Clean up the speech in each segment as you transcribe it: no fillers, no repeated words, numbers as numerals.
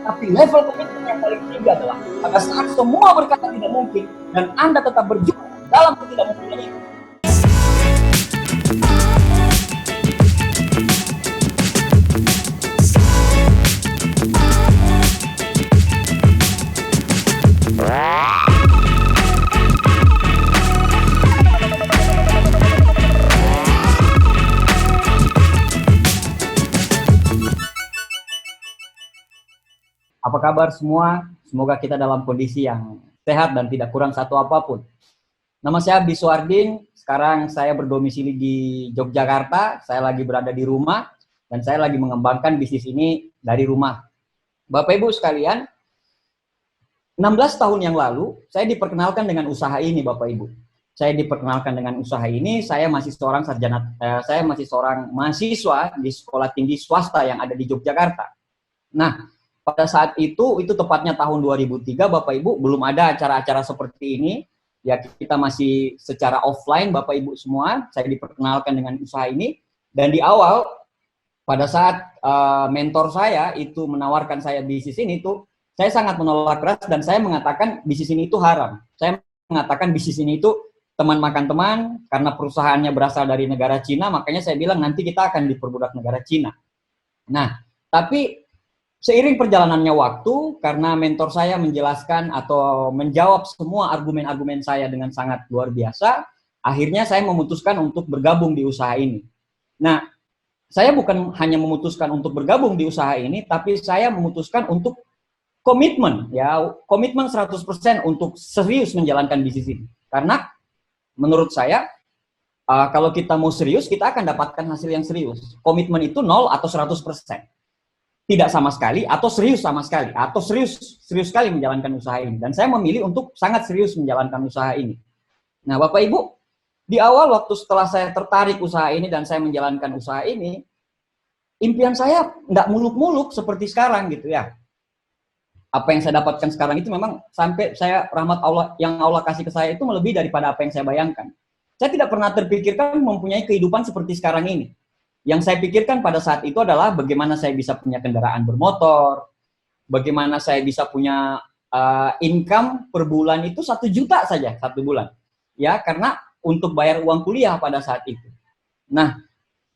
Tapi level komitmen yang paling tinggi adalah pada saat semua berkata tidak mungkin dan Anda tetap berjuang dalam ketidakmungkinan itu. Apa kabar semua? Semoga kita dalam kondisi yang sehat dan tidak kurang satu apapun. Nama saya Abdi Suardin, sekarang saya berdomisili di Yogyakarta, saya lagi berada di rumah, dan saya lagi mengembangkan bisnis ini dari rumah. Bapak Ibu sekalian, 16 tahun yang lalu, saya diperkenalkan dengan usaha ini Bapak Ibu. Saya diperkenalkan dengan usaha ini, saya masih seorang mahasiswa di sekolah tinggi swasta yang ada di Yogyakarta. Nah, pada saat itu tepatnya tahun 2003, Bapak Ibu, belum ada acara-acara seperti ini. Ya, kita masih secara offline, Bapak Ibu semua. Saya diperkenalkan dengan usaha ini. Dan di awal, pada saat mentor saya itu menawarkan saya bisnis ini, saya sangat menolak keras dan saya mengatakan bisnis ini itu haram. Saya mengatakan bisnis ini itu teman makan teman, karena perusahaannya berasal dari negara Cina, makanya saya bilang nanti kita akan diperbudak negara Cina. Nah, tapi seiring perjalanannya waktu, karena mentor saya menjelaskan atau menjawab semua argumen-argumen saya dengan sangat luar biasa, akhirnya saya memutuskan untuk bergabung di usaha ini. Nah, saya bukan hanya memutuskan untuk bergabung di usaha ini, tapi saya memutuskan untuk komitmen 100% untuk serius menjalankan bisnis ini. Karena menurut saya, kalau kita mau serius, kita akan dapatkan hasil yang serius. Komitmen itu 0 atau 100%. Tidak sama sekali, atau serius sama sekali, atau serius sekali menjalankan usaha ini. Dan saya memilih untuk sangat serius menjalankan usaha ini. Nah, Bapak Ibu, di awal waktu setelah saya tertarik usaha ini dan saya menjalankan usaha ini, impian saya nggak muluk-muluk seperti sekarang gitu ya. Apa yang saya dapatkan sekarang itu memang sampai saya rahmat Allah yang Allah kasih ke saya itu melebihi daripada apa yang saya bayangkan. Saya tidak pernah terpikirkan mempunyai kehidupan seperti sekarang ini. Yang saya pikirkan pada saat itu adalah bagaimana saya bisa punya kendaraan bermotor, bagaimana saya bisa punya income per bulan itu 1 juta saja 1 bulan. Ya, karena untuk bayar uang kuliah pada saat itu. Nah,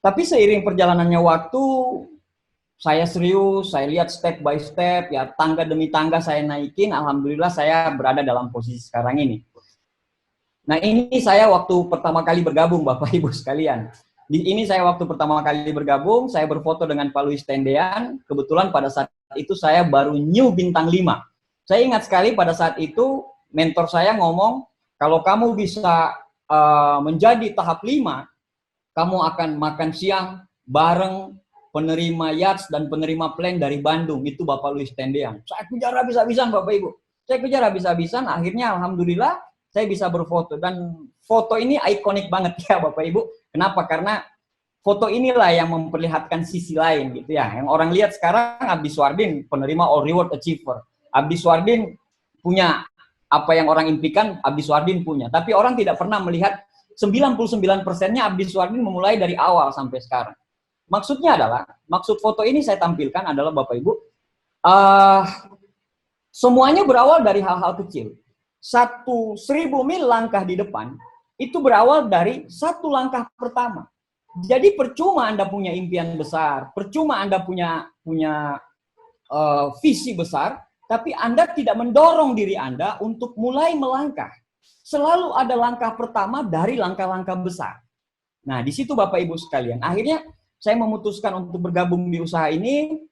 tapi seiring perjalanannya waktu, saya serius, saya lihat step by step, ya tangga demi tangga saya naikin, alhamdulillah saya berada dalam posisi sekarang ini. Nah, ini saya waktu pertama kali bergabung Bapak Ibu sekalian. Di ini saya waktu pertama kali bergabung, saya berfoto dengan Pak Luis Tendean. Kebetulan pada saat itu saya baru new bintang 5. Saya ingat sekali pada saat itu mentor saya ngomong, kalau kamu bisa menjadi tahap 5, kamu akan makan siang bareng penerima yachts dan penerima plane dari Bandung. Itu Bapak Luis Tendean. Saya kejar habis-habisan Bapak Ibu. Saya kejar habis-habisan, akhirnya alhamdulillah saya bisa berfoto. Dan foto ini ikonik banget ya Bapak Ibu. Kenapa? Karena foto inilah yang memperlihatkan sisi lain gitu ya. Yang orang lihat sekarang Abdi Suardin penerima All Reward Achiever. Abdi Suardin punya apa yang orang impikan, Abdi Suardin punya. Tapi orang tidak pernah melihat 99%-nya Abdi Suardin memulai dari awal sampai sekarang. Maksudnya adalah, maksud foto ini saya tampilkan adalah Bapak Ibu, semuanya berawal dari hal-hal kecil. 1.000 mil langkah di depan, itu berawal dari 1 langkah pertama. Jadi percuma Anda punya impian besar, percuma Anda punya visi besar, tapi Anda tidak mendorong diri Anda untuk mulai melangkah. Selalu ada langkah pertama dari langkah-langkah besar. Nah, di situ Bapak Ibu sekalian, akhirnya saya memutuskan untuk bergabung di usaha ini,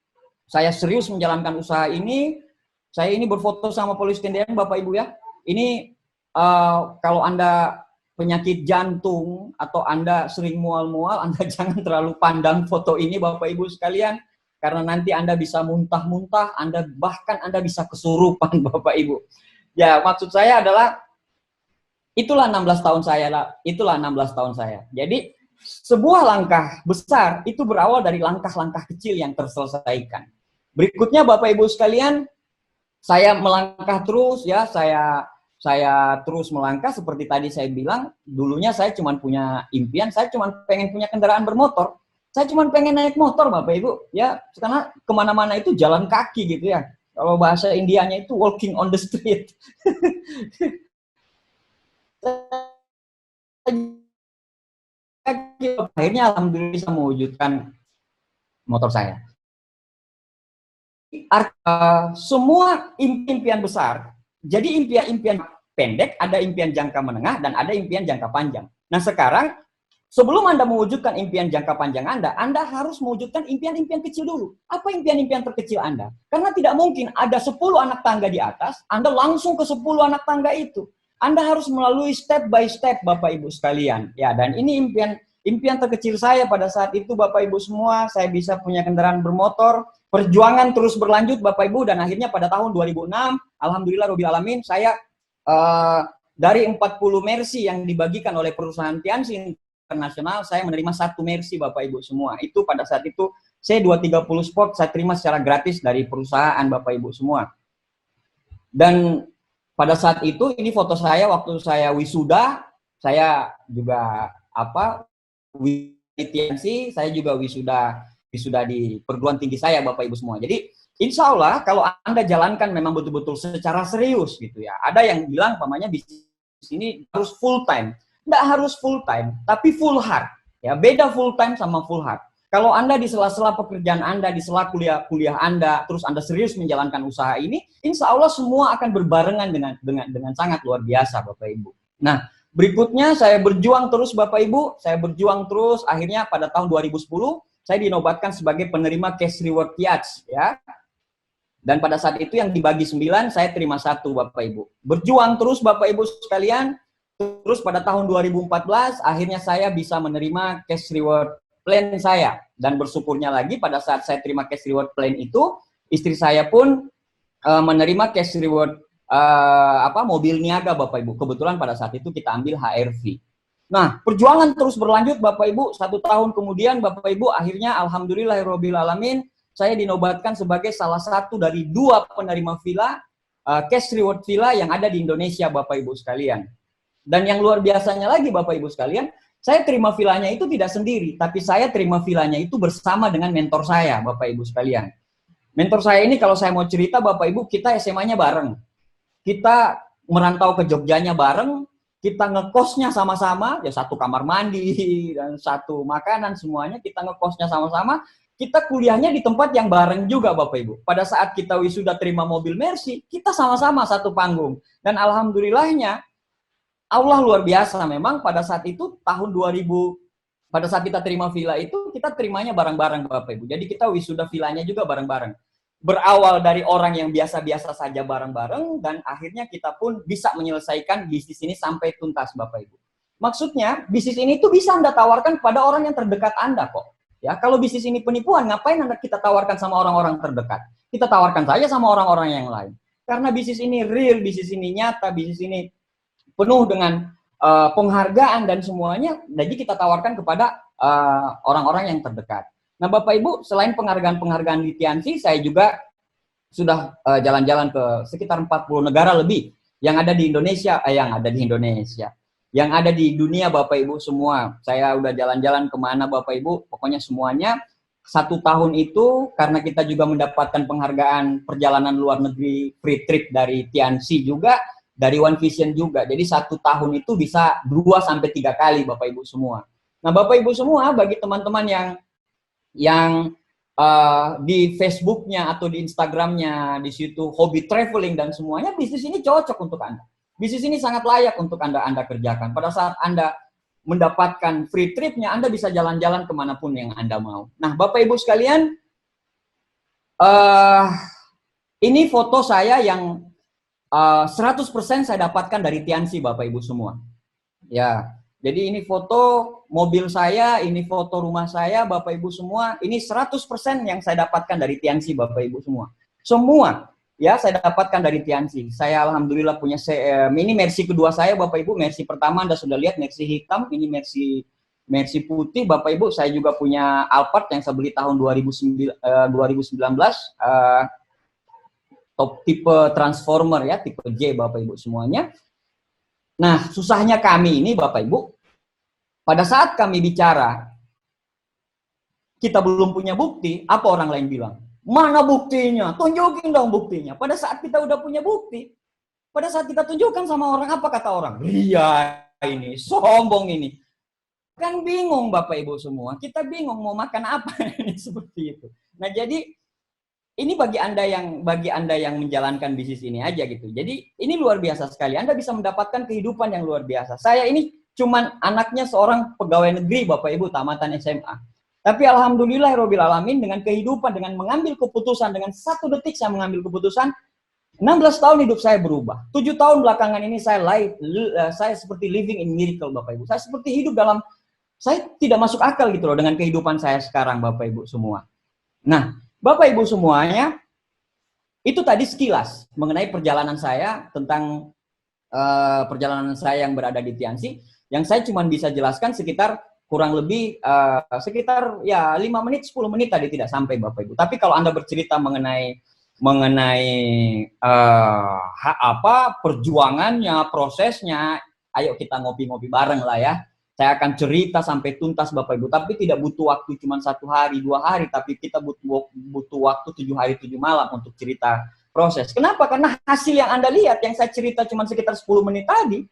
saya serius menjalankan usaha ini, saya ini berfoto sama Polisi Tendean Bapak Ibu ya. Ini kalau Anda penyakit jantung atau Anda sering mual-mual, Anda jangan terlalu pandang foto ini Bapak Ibu sekalian, karena nanti Anda bisa muntah-muntah, bahkan Anda bisa kesurupan Bapak Ibu. Ya, maksud saya adalah itulah 16 tahun saya. Jadi sebuah langkah besar itu berawal dari langkah-langkah kecil yang terselesaikan. Berikutnya Bapak Ibu sekalian, saya melangkah terus ya, saya terus melangkah seperti tadi saya bilang, dulunya saya cuma punya impian, saya cuma pengen punya kendaraan bermotor. Saya cuma pengen naik motor Bapak Ibu, ya, karena kemana-mana itu jalan kaki gitu ya. Kalau bahasa Indianya itu walking on the street. Akhirnya alhamdulillah bisa mewujudkan motor saya. Semua impian besar, jadi impian-impian pendek, ada impian jangka menengah, dan ada impian jangka panjang. Nah sekarang, sebelum Anda mewujudkan impian jangka panjang Anda harus mewujudkan impian-impian kecil dulu. Apa impian-impian terkecil Anda? Karena tidak mungkin ada 10 anak tangga di atas, Anda langsung ke 10 anak tangga itu. Anda harus melalui step by step, Bapak Ibu sekalian. Ya, dan ini impian terkecil saya pada saat itu, Bapak Ibu semua. Saya bisa punya kendaraan bermotor. Perjuangan terus berlanjut, Bapak Ibu, dan akhirnya pada tahun 2006, alhamdulillah Rabbil Alamin, saya dari 40 Mercy yang dibagikan oleh perusahaan Tianxi Internasional, saya menerima 1 Mercy, Bapak Ibu semua. Itu pada saat itu C230 Sport saya terima secara gratis dari perusahaan, Bapak Ibu semua. Dan pada saat itu, ini foto saya waktu saya wisuda, saya juga Tianxi, saya juga wisuda di perguruan tinggi saya, Bapak Ibu semua. Jadi insya Allah kalau Anda jalankan memang betul-betul secara serius gitu ya. Ada yang bilang pamannya bisnis ini harus full time. Nggak harus full time, tapi full heart. Ya, beda full time sama full heart. Kalau Anda di sela-sela pekerjaan Anda, di sela kuliah Anda, terus Anda serius menjalankan usaha ini, insya Allah semua akan berbarengan dengan sangat luar biasa, Bapak Ibu. Nah, berikutnya saya berjuang terus, Bapak Ibu. Saya berjuang terus, akhirnya pada tahun 2010, saya dinobatkan sebagai penerima cash reward Tianxi, ya. Dan pada saat itu yang dibagi 9, saya terima 1, Bapak Ibu. Berjuang terus, Bapak Ibu sekalian. Terus pada tahun 2014, akhirnya saya bisa menerima cash reward plan saya. Dan bersyukurnya lagi, pada saat saya terima cash reward plan itu, istri saya pun menerima cash reward mobil niaga, Bapak Ibu. Kebetulan pada saat itu kita ambil HR-V. Nah, perjuangan terus berlanjut, Bapak Ibu. 1 tahun kemudian, Bapak Ibu, akhirnya alhamdulillahirabbil alamin, saya dinobatkan sebagai salah satu dari 2 penerima villa, cash reward villa yang ada di Indonesia, Bapak Ibu sekalian. Dan yang luar biasanya lagi, Bapak Ibu sekalian, saya terima villanya itu tidak sendiri, tapi saya terima villanya itu bersama dengan mentor saya, Bapak Ibu sekalian. Mentor saya ini kalau saya mau cerita, Bapak Ibu, kita SMA-nya bareng. Kita merantau ke Jogjanya bareng, kita ngekosnya sama-sama, ya 1 kamar mandi dan 1 makanan, semuanya kita ngekosnya sama-sama. Kita kuliahnya di tempat yang bareng juga, Bapak Ibu. Pada saat kita wisuda terima mobil Mercy, kita sama-sama 1 panggung. Dan alhamdulillahnya, Allah luar biasa memang pada saat itu tahun 2000, pada saat kita terima villa itu, kita terimanya bareng-bareng, Bapak Ibu. Jadi kita wisuda villanya juga bareng-bareng. Berawal dari orang yang biasa-biasa saja bareng-bareng, dan akhirnya kita pun bisa menyelesaikan bisnis ini sampai tuntas, Bapak Ibu. Maksudnya, bisnis ini tuh bisa Anda tawarkan pada orang yang terdekat Anda kok. Ya, kalau bisnis ini penipuan, ngapain Anda kita tawarkan sama orang-orang terdekat? Kita tawarkan saja sama orang-orang yang lain. Karena bisnis ini real, bisnis ini nyata, bisnis ini penuh dengan penghargaan dan semuanya, jadi kita tawarkan kepada orang-orang yang terdekat. Nah, Bapak Ibu, selain penghargaan-penghargaan di Tianxi, saya juga sudah jalan-jalan ke sekitar 40 negara lebih yang ada di Indonesia, yang ada di dunia, Bapak Ibu semua. Saya udah jalan-jalan kemana, Bapak Ibu, pokoknya semuanya. 1 tahun itu, karena kita juga mendapatkan penghargaan perjalanan luar negeri free trip dari Tianxi juga, dari One Vision juga. Jadi 1 tahun itu bisa 2-3 kali, Bapak Ibu semua. Nah, Bapak Ibu semua, bagi teman-teman yang di Facebooknya atau di Instagramnya, di situ hobi traveling dan semuanya, bisnis ini cocok untuk Anda. Bisnis ini sangat layak untuk Anda kerjakan. Pada saat Anda mendapatkan free tripnya, Anda bisa jalan-jalan kemanapun yang Anda mau. Nah, Bapak Ibu sekalian, ini foto saya yang 100% saya dapatkan dari Tianxi, Bapak Ibu semua. Ya. Jadi ini foto mobil saya, ini foto rumah saya, Bapak Ibu semua. Ini 100% yang saya dapatkan dari Tianxi, Bapak Ibu semua. Semua ya saya dapatkan dari Tianxi. Saya alhamdulillah punya ini Mercy kedua saya, Bapak Ibu. Mercy pertama Anda sudah lihat, Mercy hitam, ini Mercy putih, Bapak Ibu. Saya juga punya Alphard yang saya beli tahun 2019, top tipe transformer ya, tipe J, Bapak Ibu semuanya. Nah, susahnya kami ini, Bapak Ibu, pada saat kami bicara, kita belum punya bukti, apa orang lain bilang? Mana buktinya? Tunjukin dong buktinya. Pada saat kita udah punya bukti, pada saat kita tunjukkan sama orang, apa kata orang? Ria ini, sombong ini. Kan bingung Bapak Ibu semua. Kita bingung mau makan apa ini seperti itu. Nah, jadi ini bagi Anda yang menjalankan bisnis ini aja gitu. Jadi ini luar biasa sekali. Anda bisa mendapatkan kehidupan yang luar biasa. Saya ini cuman anaknya seorang pegawai negeri Bapak Ibu tamatan SMA. Tapi alhamdulillah Robbil Alamin dengan kehidupan, dengan mengambil keputusan, dengan 1 detik saya mengambil keputusan, 16 tahun hidup saya berubah. 7 tahun belakangan ini saya seperti living in miracle Bapak Ibu. Saya seperti hidup dalam, saya tidak masuk akal gitu loh dengan kehidupan saya sekarang Bapak Ibu semua. Nah, Bapak Ibu semuanya, itu tadi sekilas mengenai perjalanan saya tentang perjalanan saya yang berada di Tianxi, yang saya cuma bisa jelaskan sekitar kurang lebih sekitar ya 5 menit 10 menit tadi tidak sampai Bapak Ibu. Tapi kalau Anda bercerita mengenai perjuangannya, prosesnya, ayo kita ngopi-ngopi bareng lah ya. Saya akan cerita sampai tuntas Bapak Ibu, tapi tidak butuh waktu cuma 1 hari, 2 hari, tapi kita butuh waktu 7 hari 7 malam untuk cerita proses. Kenapa? Karena hasil yang Anda lihat, yang saya cerita cuma sekitar 10 menit tadi,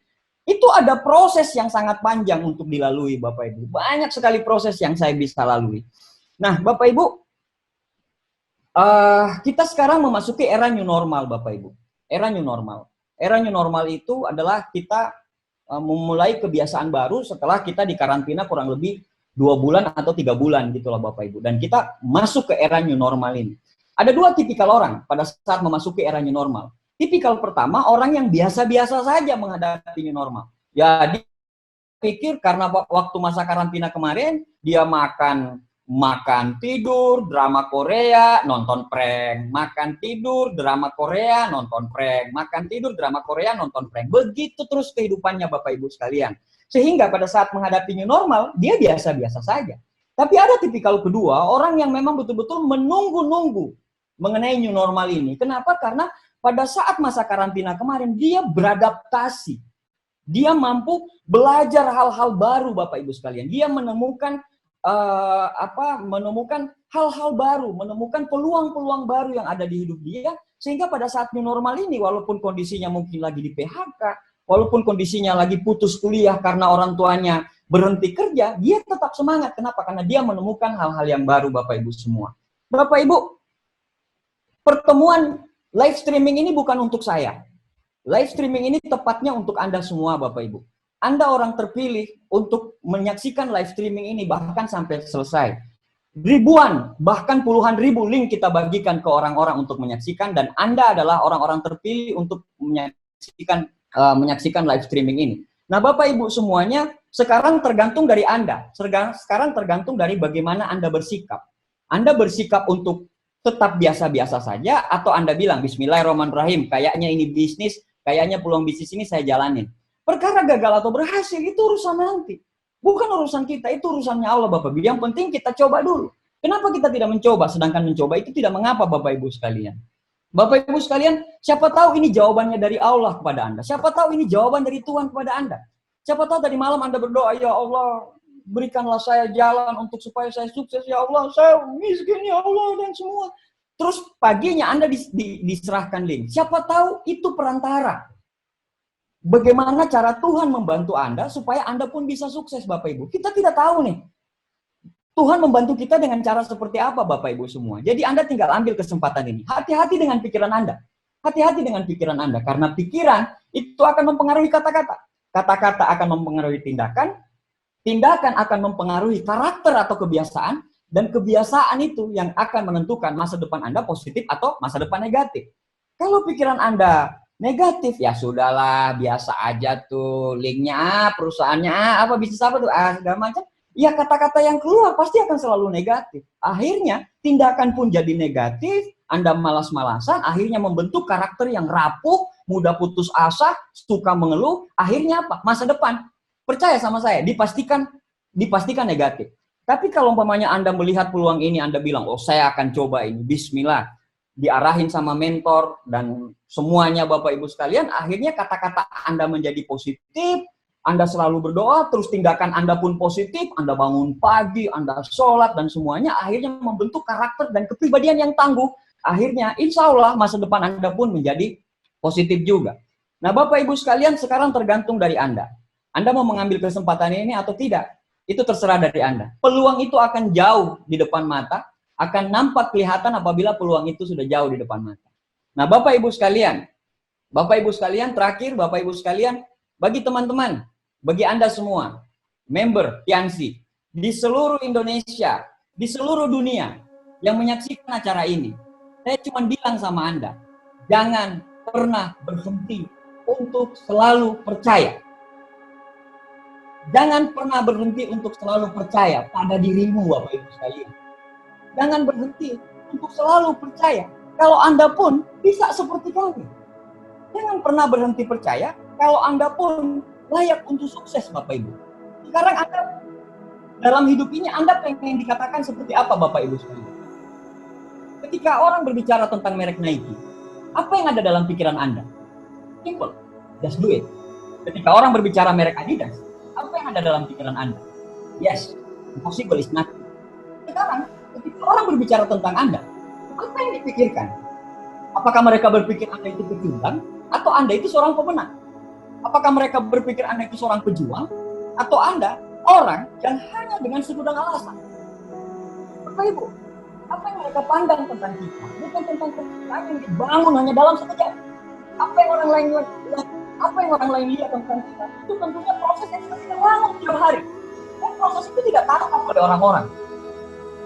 itu ada proses yang sangat panjang untuk dilalui Bapak Ibu. Banyak sekali proses yang saya bisa lalui. Nah Bapak Ibu, kita sekarang memasuki era new normal Bapak Ibu. Era new normal. Era new normal itu adalah kita memulai kebiasaan baru setelah kita dikarantina kurang lebih 2 bulan atau 3 bulan gitulah Bapak Ibu. Dan kita masuk ke era new normal ini. Ada 2 tipikal orang pada saat memasuki era new normal. Tipikal pertama, orang yang biasa-biasa saja menghadapi new normal. Ya, dia pikir karena waktu masa karantina kemarin, dia makan tidur, drama Korea, nonton prank. Makan tidur, drama Korea, nonton prank. Makan tidur, drama Korea, nonton prank. Begitu terus kehidupannya Bapak Ibu sekalian. Sehingga pada saat menghadapi new normal, dia biasa-biasa saja. Tapi ada tipikal kedua, orang yang memang betul-betul menunggu-nunggu mengenai new normal ini. Kenapa? Karena pada saat masa karantina kemarin, dia beradaptasi. Dia mampu belajar hal-hal baru Bapak Ibu sekalian. Dia menemukan menemukan hal-hal baru, menemukan peluang-peluang baru yang ada di hidup dia, sehingga pada saat new normal ini, walaupun kondisinya mungkin lagi di PHK, walaupun kondisinya lagi putus kuliah karena orang tuanya berhenti kerja, dia tetap semangat. Kenapa? Karena dia menemukan hal-hal yang baru Bapak Ibu semua. Bapak Ibu, pertemuan live streaming ini bukan untuk saya. Live streaming ini tepatnya untuk Anda semua Bapak Ibu. Anda orang terpilih untuk menyaksikan live streaming ini bahkan sampai selesai. Ribuan, bahkan puluhan ribu link kita bagikan ke orang-orang untuk menyaksikan, dan Anda adalah orang-orang terpilih untuk menyaksikan live streaming ini. Nah Bapak Ibu semuanya, sekarang tergantung dari Anda. Sekarang tergantung dari bagaimana Anda bersikap. Anda bersikap untuk tetap biasa-biasa saja, atau Anda bilang, bismillahirrahmanirrahim, kayaknya ini bisnis, kayaknya peluang bisnis ini saya jalanin. Perkara gagal atau berhasil, itu urusan nanti. Bukan urusan kita, itu urusannya Allah Bapak Ibu. Yang penting kita coba dulu. Kenapa kita tidak mencoba, sedangkan mencoba itu tidak mengapa Bapak Ibu sekalian. Bapak Ibu sekalian, siapa tahu ini jawabannya dari Allah kepada Anda. Siapa tahu ini jawaban dari Tuhan kepada Anda. Siapa tahu tadi malam Anda berdoa, ya Allah, berikanlah saya jalan untuk supaya saya sukses, ya Allah, saya miskin, ya Allah, dan semua. Terus paginya Anda diserahkan link. Siapa tahu itu perantara. Bagaimana cara Tuhan membantu Anda supaya Anda pun bisa sukses Bapak Ibu. Kita tidak tahu nih. Tuhan membantu kita dengan cara seperti apa Bapak Ibu semua. Jadi Anda tinggal ambil kesempatan ini. Hati-hati dengan pikiran Anda. Hati-hati dengan pikiran Anda. Karena pikiran itu akan mempengaruhi kata-kata. Kata-kata akan mempengaruhi tindakan. Tindakan akan mempengaruhi karakter atau kebiasaan. Dan kebiasaan itu yang akan menentukan masa depan Anda positif atau masa depan negatif. Kalau pikiran Anda negatif, ya sudahlah, biasa aja tuh, linknya, perusahaannya, apa bisnis apa tuh, segala macam. Ya kata-kata yang keluar pasti akan selalu negatif. Akhirnya tindakan pun jadi negatif, Anda malas-malasan, akhirnya membentuk karakter yang rapuh, mudah putus asa, suka mengeluh, akhirnya apa? Masa depan, percaya sama saya, dipastikan negatif. Tapi kalau umpamanya Anda melihat peluang ini, Anda bilang, oh saya akan coba ini, bismillah, diarahin sama mentor dan semuanya Bapak Ibu sekalian, akhirnya kata-kata Anda menjadi positif, Anda selalu berdoa, terus tindakan Anda pun positif, Anda bangun pagi, Anda sholat, dan semuanya akhirnya membentuk karakter dan kepribadian yang tangguh. Akhirnya, insya Allah masa depan Anda pun menjadi positif juga. Nah, Bapak Ibu sekalian, sekarang tergantung dari Anda. Anda mau mengambil kesempatan ini atau tidak? Itu terserah dari Anda. Peluang itu akan jauh di depan mata, akan nampak kelihatan apabila peluang itu sudah jauh di depan mata. Nah, Bapak Ibu sekalian, terakhir, Bapak Ibu sekalian, bagi teman-teman, bagi Anda semua, member Tiansi, di seluruh Indonesia, di seluruh dunia, yang menyaksikan acara ini, saya cuma bilang sama Anda, jangan pernah berhenti untuk selalu percaya. Jangan pernah berhenti untuk selalu percaya pada dirimu, Bapak Ibu sekalian. Jangan berhenti untuk selalu percaya kalau Anda pun bisa seperti kami. Jangan pernah berhenti percaya kalau Anda pun layak untuk sukses, Bapak Ibu. Sekarang Anda dalam hidup ini Anda pengen dikatakan seperti apa, Bapak Ibu sekalian? Ketika orang berbicara tentang merek Nike, apa yang ada dalam pikiran Anda? Simple, just do it. Ketika orang berbicara merek Adidas, apa yang ada dalam pikiran Anda? Yes, impossible is nothing. Sekarang, ketika orang berbicara tentang Anda, apa yang dipikirkan? Apakah mereka berpikir Anda itu pecundang? Atau Anda itu seorang pemenang? Apakah mereka berpikir Anda itu seorang pejuang? Atau Anda orang yang hanya dengan segudang alasan? Bapak Ibu, apa yang mereka pandang tentang kita? Bukan tentang pekerjaan yang dibangun hanya dalam sekejap. Apa yang orang lain lihat tentang kita? Itu tentunya proses yang kita bangun tiap hari. Dan proses itu tidak tampak oleh orang-orang.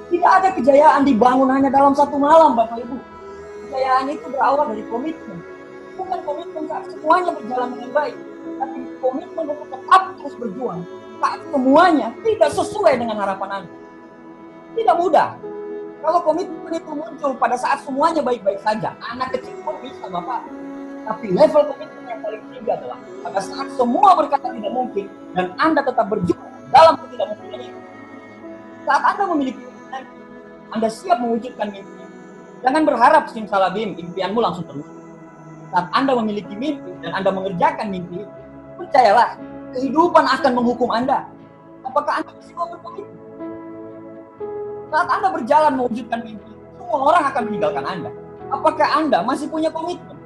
Tidak ada kejayaan dibangun hanya dalam satu malam, Bapak Ibu. Kejayaan itu berawal dari komitmen. Bukan komitmen saat semuanya berjalan dengan baik, tapi komitmen untuk tetap terus berjuang saat semuanya tidak sesuai dengan harapan Anda. Tidak mudah. Kalau komitmen itu muncul pada saat semuanya baik-baik saja, anak kecil pun bisa, Bapak. Tapi level komitmen yang paling tinggi adalah pada saat semua berkata tidak mungkin dan Anda tetap berjuang dalam ketidakmungkinan itu. Saat Anda memiliki impian, Anda siap mewujudkan mimpi. Jangan berharap simsalabim impianmu langsung terwujud. Saat Anda memiliki mimpi dan Anda mengerjakan mimpi, percayalah, kehidupan akan menghukum Anda. Apakah Anda masih mau berkomitmen? Saat Anda berjalan mewujudkan mimpi, semua orang akan meninggalkan Anda. Apakah Anda masih punya komitmen?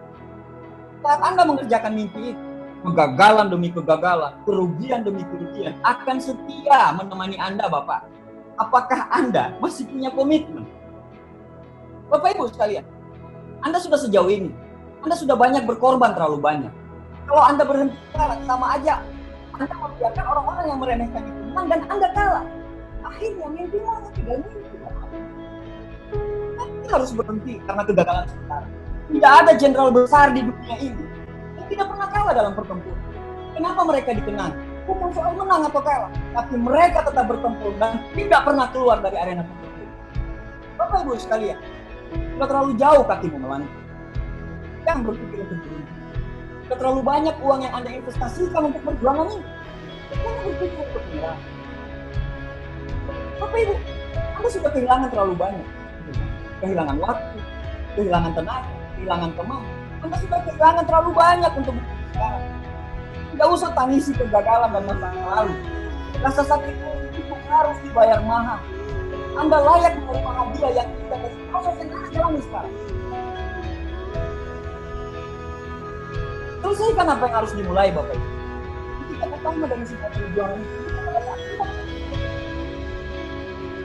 Saat Anda mengerjakan mimpi itu, kegagalan demi kegagalan, kerugian demi kerugian, akan setia menemani Anda, Bapak. Apakah Anda masih punya komitmen? Bapak Ibu sekalian, Anda sudah sejauh ini. Anda sudah banyak berkorban terlalu banyak. Kalau Anda berhenti kalah, sama aja Anda membiarkan orang-orang yang meremehkan itu menang dan Anda kalah. Akhirnya mimpimu hanya tinggal mimpi. Anda harus berhenti karena kegagalan sementara. Tidak ada jenderal besar di dunia ini yang tidak pernah kalah dalam pertempuran. Kenapa mereka dikenang? Bukan soal menang atau kalah, tapi mereka tetap bertempur dan tidak pernah keluar dari arena pertempuran. Bapak Ibu sekalian, sudah terlalu jauh kakimu melangkah. Jangan berpikir untuk berhenti. Sudah terlalu banyak uang yang Anda investasikan untuk perjuangan ini. Jangan berpikir untuk menyerah. Bapak Ibu, Anda sudah kehilangan terlalu banyak. Kehilangan waktu, kehilangan tenaga, kehilangan teman. Anda sudah kehilangan terlalu banyak untuk sekarang. Tidak usah tangisi kegagalan dan masa lalu. Rasa sakit itu harus dibayar mahal. Anda layak menerima hadiah yang tidak dari proses yang Anda jalani sekarang. Selesaikan apa yang harus dimulai, Bapak Ibu. Ketika pertama dengan sifat perjuangan itu,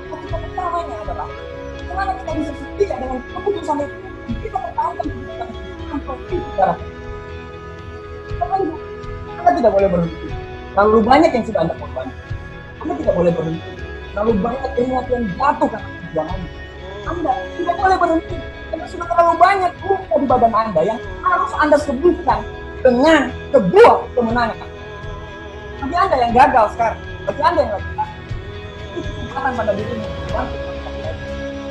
ketika pertamanya adalah bagaimana kita bisa setia dengan keputusan itu. Kita pertahankan keputusan itu. Bapak Ibu, Anda tidak boleh berhenti. Terlalu banyak yang sudah Anda korbankan. Anda tidak boleh berhenti. Terlalu banyak keringat yang jatuh karena perjuangan. Anda tidak boleh berhenti. Karena sudah terlalu banyak luka di badan Anda yang harus Anda sembuhkan dengan sebuah kemenangan. Bagi Anda yang gagal sekarang, bagi Anda yang lagi gagal, itu kesempatan pada dirimu bangkit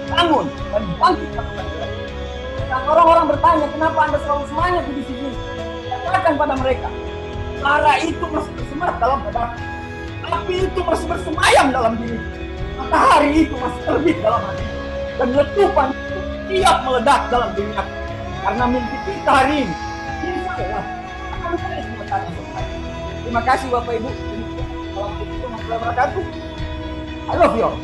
bangun dan bangkit lagi. Dan orang-orang bertanya, kenapa Anda selalu semangat di sini? Katakan pada mereka, bara itu masih bersemangat dalam badan, api itu masih bersemayam dalam diri, matahari itu masih terbit dalam hati, dan letupan itu siap meledak dalam dirinya. Karena mimpi kita hari ini, insya Allah akan terus meletakkan selesai. Terima kasih Bapak Ibu. Assalamualaikum warahmatullahi wabarakatuh. I love you all.